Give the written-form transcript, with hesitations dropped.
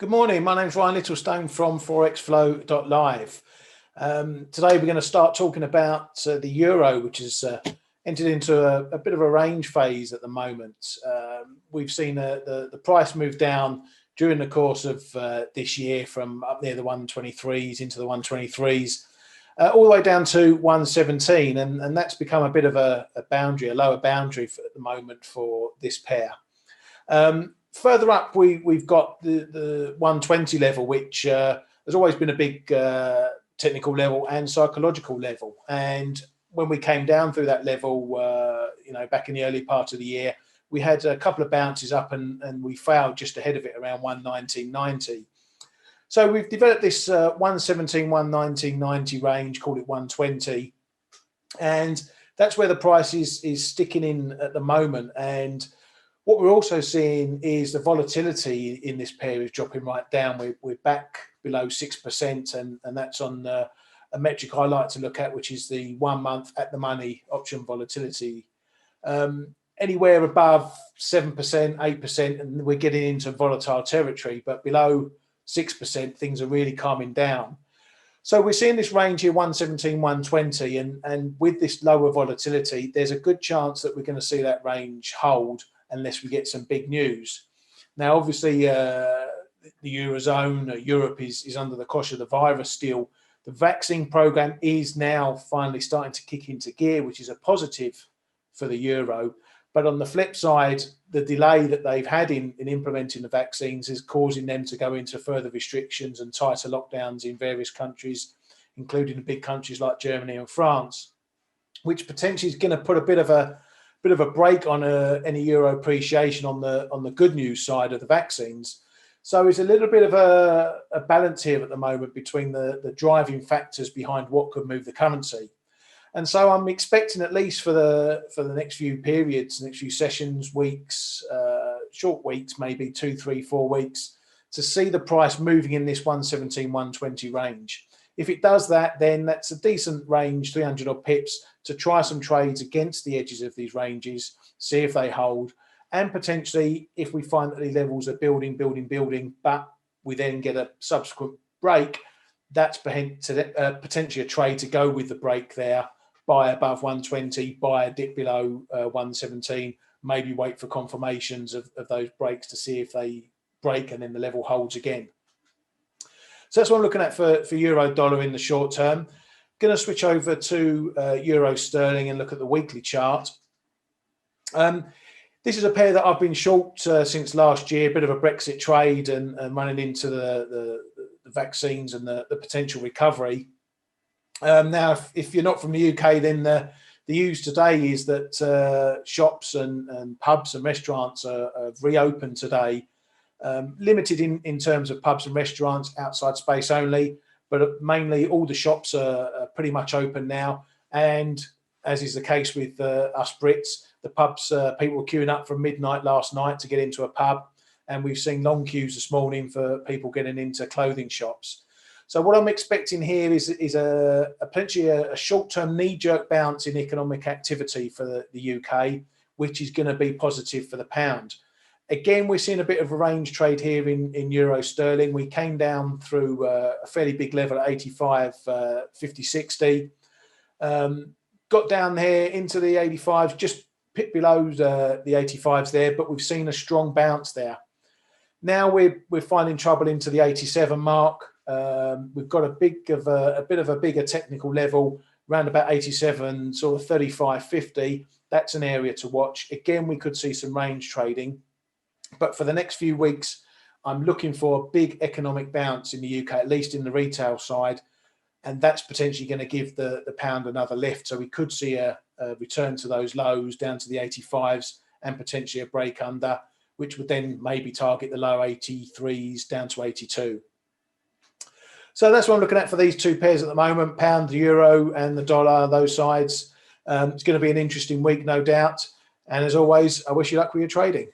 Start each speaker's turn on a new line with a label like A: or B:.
A: Good morning. My name is Ryan Littlestone from forexflow.live. Today we're going to start talking about the euro, which has entered into a bit of a range phase at the moment. We've seen the price move down during the course of this year from up near the 123s into the 123s, all the way down to 117, and that's become a bit of a boundary, a lower boundary at the moment for this pair. Further up, we've got the 120 level, which has always been a big technical level and psychological level. And when we came down through that level, back in the early part of the year, we had a couple of bounces up and we failed just ahead of it around 119.90. So we've developed this 117, 119.90 range, call it 120. And that's where the price is sticking in at the moment. And what we're also seeing is the volatility in this pair is dropping right down. We're back below 6%, and that's on a metric I like to look at, which is the 1 month at the money option volatility. Anywhere above 7%, 8%, and we're getting into volatile territory, but below 6%, things are really calming down. So we're seeing this range here, 117, 120, and with this lower volatility, there's a good chance that we're going to see that range hold unless we get some big news. Now, obviously, the Eurozone, Europe is under the cosh of the virus still. The vaccine program is now finally starting to kick into gear, which is a positive for the euro. But on the flip side, the delay that they've had in implementing the vaccines is causing them to go into further restrictions and tighter lockdowns in various countries, including the big countries like Germany and France, which potentially is going to put a bit of a break on any euro appreciation on the good news side of the vaccines. So it's a little bit of a balance here at the moment between the driving factors behind what could move the currency. And so I'm expecting, at least for the next few periods, next few sessions, weeks, short weeks, maybe 2, 3, 4 weeks, to see the price moving in this 117, 120 range. If it does that, then that's a decent range, 300 odd pips, to try some trades against the edges of these ranges, see if they hold, and potentially, if we find that the levels are building, but we then get a subsequent break, that's potentially a trade to go with the break there, buy above 120, buy a dip below 117, maybe wait for confirmations of those breaks to see if they break and then the level holds again. So that's what I'm looking at for euro dollar in the short term. Going to switch over to euro sterling and look at the weekly chart. This is a pair that I've been short since last year, a bit of a Brexit trade and running into the vaccines and the potential recovery. Now, if you're not from the UK, then the news today is that shops and pubs and restaurants have reopened today. Limited in terms of pubs and restaurants, outside space only, but mainly all the shops are pretty much open now. And as is the case with us Brits, the pubs, people were queuing up from midnight last night to get into a pub. And we've seen long queues this morning for people getting into clothing shops. So what I'm expecting here is potentially a short-term knee-jerk bounce in economic activity for the UK, which is going to be positive for the pound. Again, we're seeing a bit of a range trade here in euro sterling. We came down through a fairly big level at 85, 50, 60. Got down here into the 85s, just bit below the 85s there, but we've seen a strong bounce there. Now we're finding trouble into the 87 mark. We've got a bit of a bigger technical level around about 87, sort of 35, 50. That's an area to watch. Again, we could see some range trading. But for the next few weeks, I'm looking for a big economic bounce in the UK, at least in the retail side. And that's potentially going to give the pound another lift. So we could see a return to those lows down to the 85s and potentially a break under, which would then maybe target the low 83s down to 82. So that's what I'm looking at for these two pairs at the moment, pound, the euro and the dollar, those sides. It's going to be an interesting week, no doubt. And as always, I wish you luck with your trading.